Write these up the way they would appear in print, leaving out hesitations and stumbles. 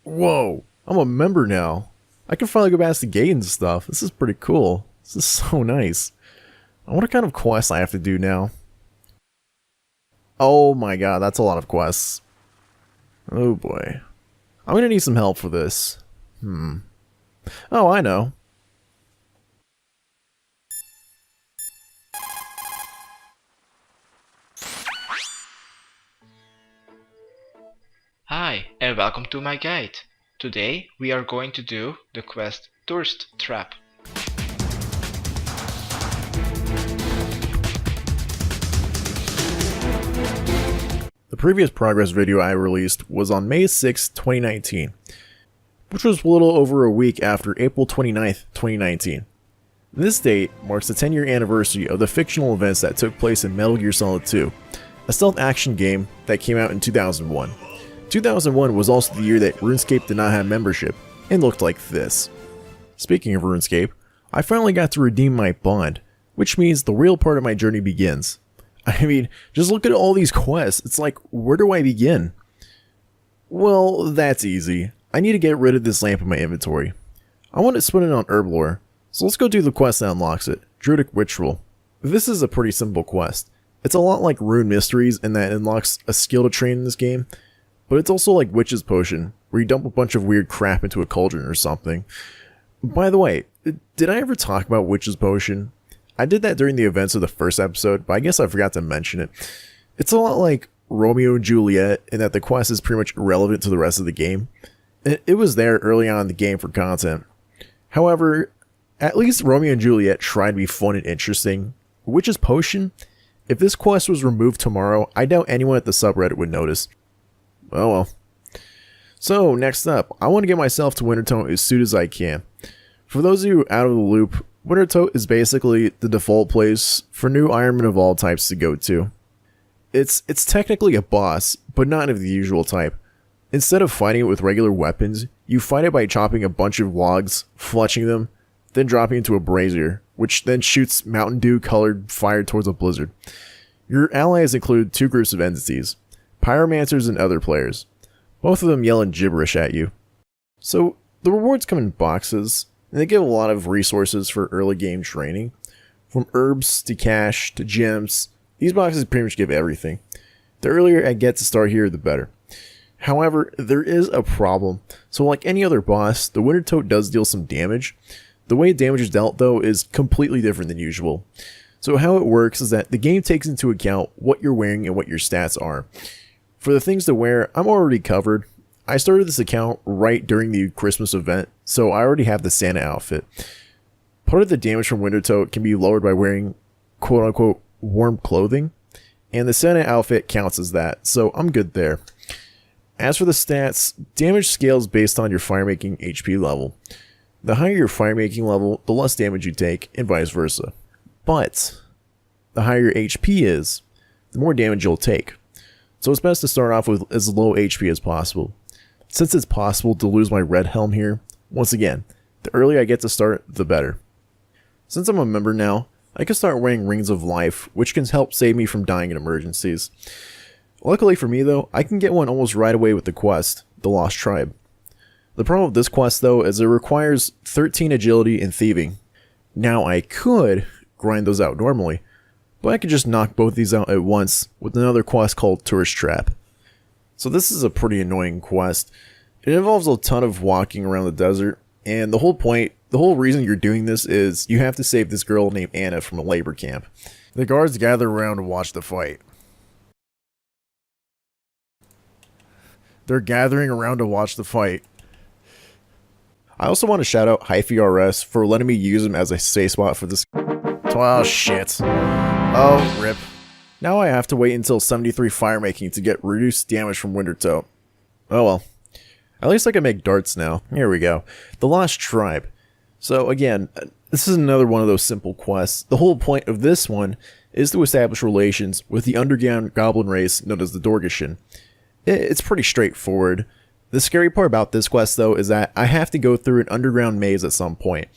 Whoa, I'm a member now. I can finally go past the gate and stuff. This is pretty cool. This is so nice. I wonder what kind of quests I have to do now. Oh my god, that's a lot of quests. Oh boy. I'm gonna need some help for this. Oh, I know. Hi, and welcome to my guide. Today we are going to do the quest Tourist Trap. The previous progress video I released was on May 6, 2019, which was a little over a week after April 29th, 2019. This date marks the 10-year anniversary of the fictional events that took place in Metal Gear Solid 2, a stealth action game that came out in 2001. 2001 was also the year that RuneScape did not have membership, and looked like this. Speaking of RuneScape, I finally got to redeem my bond, which means the real part of my journey begins. I mean, just look at all these quests, it's like, where do I begin? Well, that's easy. I need to get rid of this lamp in my inventory. I want to spin it on Herblore, so let's go do the quest that unlocks it, Druidic Ritual. This is a pretty simple quest. It's a lot like Rune Mysteries in that it unlocks a skill to train in this game, but it's also like Witch's Potion, where you dump a bunch of weird crap into a cauldron or something. By the way, did I ever talk about Witch's Potion? I did that during the events of the first episode, but I guess I forgot to mention it. It's a lot like Romeo and Juliet in that the quest is pretty much irrelevant to the rest of the game. It was there early on in the game for content. However, at least Romeo and Juliet tried to be fun and interesting. Witch's Potion? If this quest was removed tomorrow, I doubt anyone at the subreddit would notice. Oh well. So, next up, I want to get myself to Wintertodt as soon as I can. For those of you out of the loop, Wintertodt is basically the default place for new Ironman of all types to go to. It's technically a boss, but not of the usual type. Instead of fighting it with regular weapons, you fight it by chopping a bunch of logs, fletching them, then dropping into a brazier, which then shoots Mountain Dew colored fire towards a blizzard. Your allies include two groups of entities, pyromancers and other players. Both of them yelling gibberish at you. So, the rewards come in boxes, and they give a lot of resources for early game training. From herbs to cash to gems, these boxes pretty much give everything. The earlier I get to start here, the better. However, there is a problem. So like any other boss, the Wintertodt does deal some damage. The way damage is dealt though is completely different than usual. So how it works is that the game takes into account what you're wearing and what your stats are. For the things to wear, I'm already covered. I started this account right during the Christmas event, so I already have the Santa outfit. Part of the damage from Wintertodt can be lowered by wearing quote-unquote warm clothing, and the Santa outfit counts as that, so I'm good there. As for the stats, damage scales based on your firemaking HP level. The higher your firemaking level, the less damage you take, and vice versa. But the higher your HP is, the more damage you'll take. So it's best to start off with as low HP as possible. Since it's possible to lose my red helm here, once again, the earlier I get to start, the better. Since I'm a member now, I can start wearing Rings of Life, which can help save me from dying in emergencies. Luckily for me though, I can get one almost right away with the quest, the Lost Tribe. The problem with this quest though is it requires 13 agility and thieving. Now I could grind those out normally, but I could just knock both these out at once with another quest called Tourist Trap. So this is a pretty annoying quest. It involves a ton of walking around the desert, and the whole reason you're doing this is you have to save this girl named Anna from a labor camp. The guards gather around to watch the fight. They're gathering around to watch the fight. I also want to shout out HyphyRS for letting me use him as a safe spot for this. Oh shit. Oh, rip. Now I have to wait until 73 firemaking to get reduced damage from Wintertodt. Oh well. At least I can make darts now. Here we go. The Lost Tribe. So again, this is another one of those simple quests. The whole point of this one is to establish relations with the underground goblin race known as the Dorgishin. It's pretty straightforward. The scary part about this quest though is that I have to go through an underground maze at some point.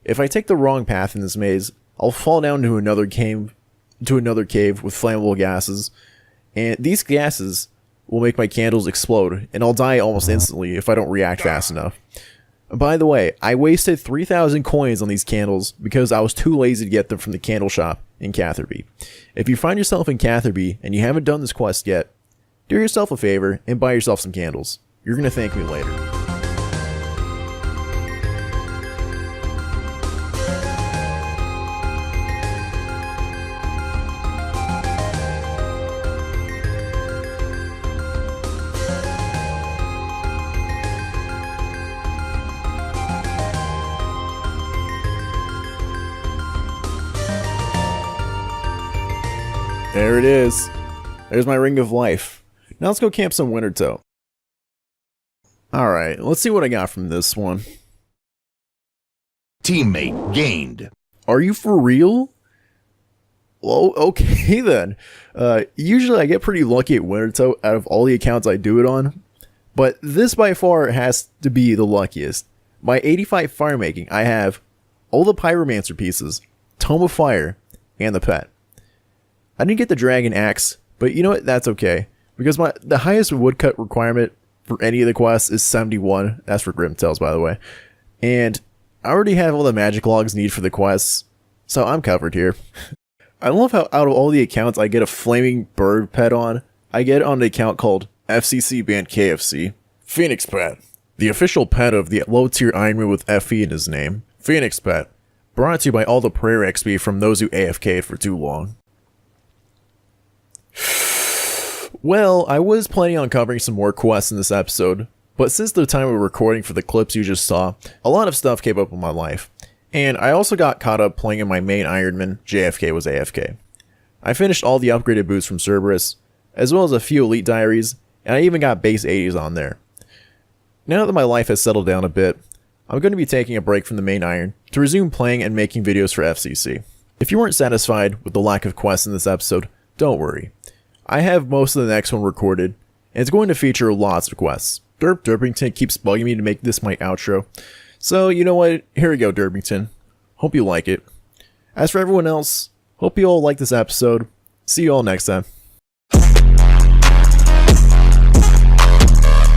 If I take the wrong path in this maze, I'll fall down to another cave with flammable gases, and these gases will make my candles explode, and I'll die almost instantly if I don't react fast enough. By the way, I wasted 3,000 coins on these candles because I was too lazy to get them from the candle shop in Catherby. If you find yourself in Catherby and you haven't done this quest yet, do yourself a favor and buy yourself some candles. You're going to thank me later. There it is. There's my ring of life. Now let's go camp some winter toe. Alright, let's see what I got from this one. Teammate gained. Are you for real? Well, okay then. Usually I get pretty lucky at winter toe out of all the accounts I do it on. But this by far has to be the luckiest. My 85 fire making, I have all the pyromancer pieces, Tome of Fire, and the pet. I didn't get the dragon axe, but you know what, that's okay. Because the highest woodcut requirement for any of the quests is 71. That's for Grimtails, by the way. And I already have all the magic logs needed for the quests, so I'm covered here. I love how out of all the accounts I get a flaming bird pet on, I get it on an account called FCC Band KFC. Phoenix Pet. The official pet of the low tier Iron Man with FE in his name. Phoenix Pet. Brought to you by all the prayer XP from those who AFK'd for too long. Well, I was planning on covering some more quests in this episode, but since the time of recording for the clips you just saw, a lot of stuff came up in my life. And I also got caught up playing in my main Ironman, JFKwasAFK. I finished all the upgraded boots from Cerberus, as well as a few Elite Diaries, and I even got base 80s on there. Now that my life has settled down a bit, I'm going to be taking a break from the main Iron to resume playing and making videos for FCC. If you weren't satisfied with the lack of quests in this episode, don't worry. I have most of the next one recorded, and it's going to feature lots of quests. Derpington keeps bugging me to make this my outro. So, you know what? Here we go, Derpington. Hope you like it. As for everyone else, hope you all like this episode. See you all next time.